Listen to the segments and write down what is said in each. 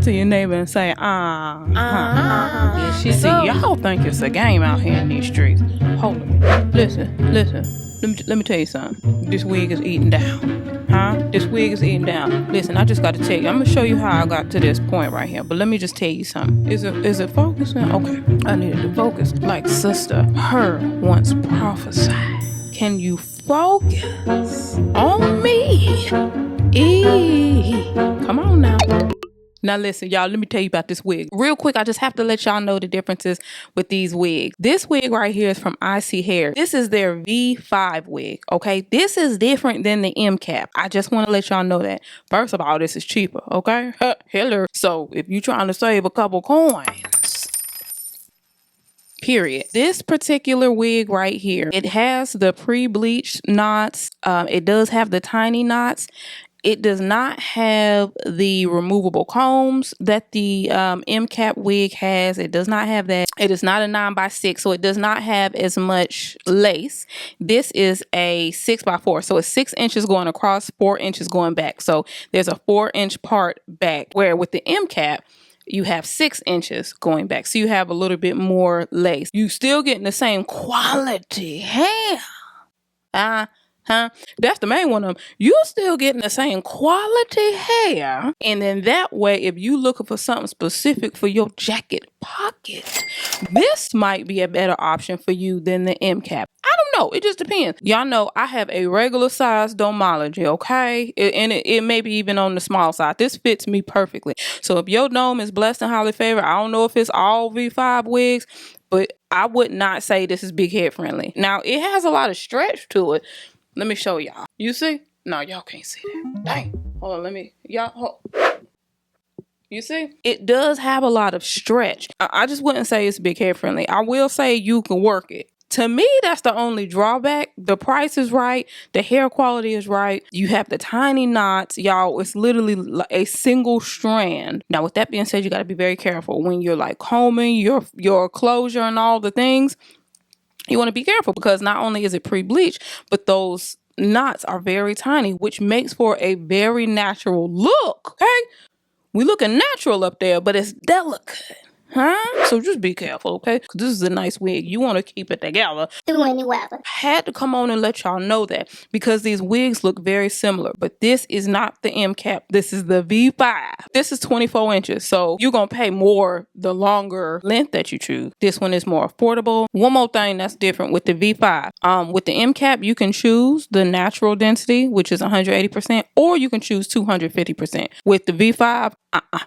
to your neighbor and say, You see, y'all think it's a game out here in these streets. Hold on. Listen. Let me tell you something. This wig is eating down. This wig is eating down. Listen, I just got to tell you. I'm going to show you how I got to this point right here. But let me just tell you something. Is it focusing? Okay. I needed to focus. Like Sister Her once prophesied. Can you focus on me? Come on now. Now listen, y'all, let me tell you about this wig. Real quick, I just have to let y'all know the differences with these wigs. This wig right here is from Isee Hair. This is their V5 wig, okay? This is different than the M cap. I just want to let y'all know that. First of all, this is cheaper, okay? Hello. So if you're trying to save a couple coins, period. This particular wig right here, it has the pre-bleached knots. It does have the tiny knots. It does not have the removable combs that the M cap wig has. It does not have that. It is not a 9x6, so it does not have as much lace. This is a 6x4, so it's 6 inches going across, 4 inches going back. So there's a 4-inch part back, where with the M cap, you have 6 inches going back. So you have a little bit more lace. You still getting the same quality hair. That's the main one of them. You still getting the same quality hair. And then that way, if you looking for something specific for your jacket pocket, this might be a better option for you than the M cap. I don't know. It just depends. Y'all know I have a regular size domology, okay? It may be even on the small side. This fits me perfectly. So if your dome is blessed and highly favored, I don't know if it's all V5 wigs, but I would not say this is big head friendly. Now, it has a lot of stretch to it. Let me show y'all. You see? No, y'all can't see that. Dang. Hold on, You see? It does have a lot of stretch. I just wouldn't say it's big head friendly. I will say you can work it. To me, that's the only drawback. The price is right. The hair quality is right. You have the tiny knots. Y'all, it's literally a single strand. Now, with that being said, you got to be very careful when you're like combing your closure and all the things. You want to be careful because not only is it pre-bleached, but those knots are very tiny, which makes for a very natural look. Okay? We looking natural up there, but it's delicate. So just be careful, okay? Because this is a nice wig. You want to keep it together. Through any weather. Had to come on and let y'all know that because these wigs look very similar. But this is not the M cap. This is the V5. This is 24 inches. So you're going to pay more the longer length that you choose. This one is more affordable. One more thing that's different with the V5. With the M cap, you can choose the natural density, which is 180%, or you can choose 250%. With the V5,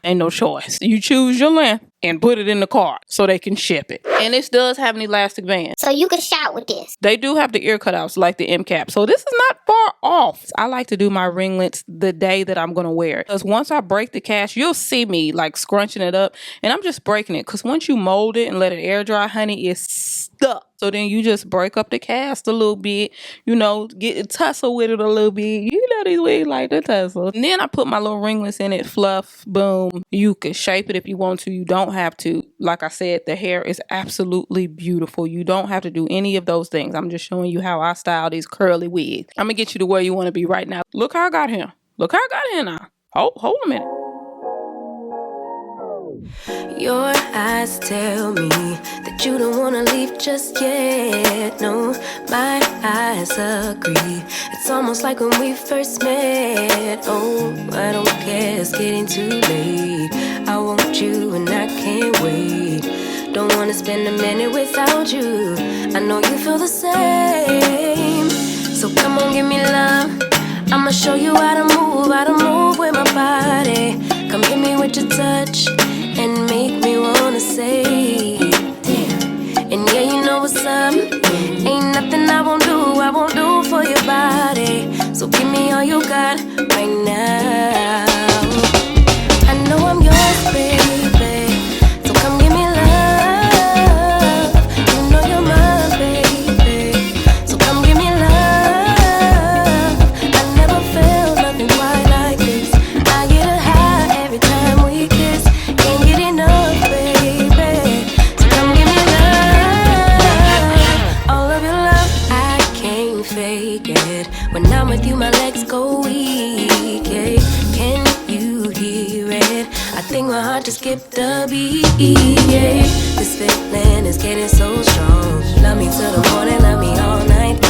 ain't no choice. You choose your length and put it in the cart so they can ship it. And this does have an elastic band. So you can shout with this. They do have the ear cutouts like the M cap. So this is not far off. I like to do my ringlets the day that I'm going to wear it. Because once I break the cast, you'll see me like scrunching it up. And I'm just breaking it. Because once you mold it and let it air dry, honey, it's stuck. So then you just break up the cast a little bit, get a tussle with it a little bit. You know these wigs like the tussle. And then I put my little ringlets in it, fluff, boom. You can shape it if you want to. You don't have to. Like I said, the hair is absolutely beautiful. You don't have to do any of those things. I'm just showing you how I style these curly wigs. I'm going to get you to where you want to be right now. Look how I got here. Look how I got here now. Hold a minute. Your eyes tell me that you don't wanna leave just yet. No, my eyes agree. It's almost like when we first met. Oh, I don't care, it's getting too late. I want you and I can't wait. Don't wanna spend a minute without you. I know you feel the same. So come on, give me love. I'ma show you how to move with my body. Come hit me with your touch and make me wanna say, damn. And yeah, you know what's up. Ain't nothing I won't do for your body. So give me all you got right now. I know I'm yours, baby. So come give me love. You know you're mine, baby. So come give me love. I never felt nothing quite like this. I get a high every time we kiss. Can't get enough, baby. So come give me love. All of your love, I can't fake it. When I'm with you, my legs go weak. Yeah. Can you hear it? I think my heart just skipped a beat. Yeah. This feeling is getting so strong. Love me till the morning, love me all night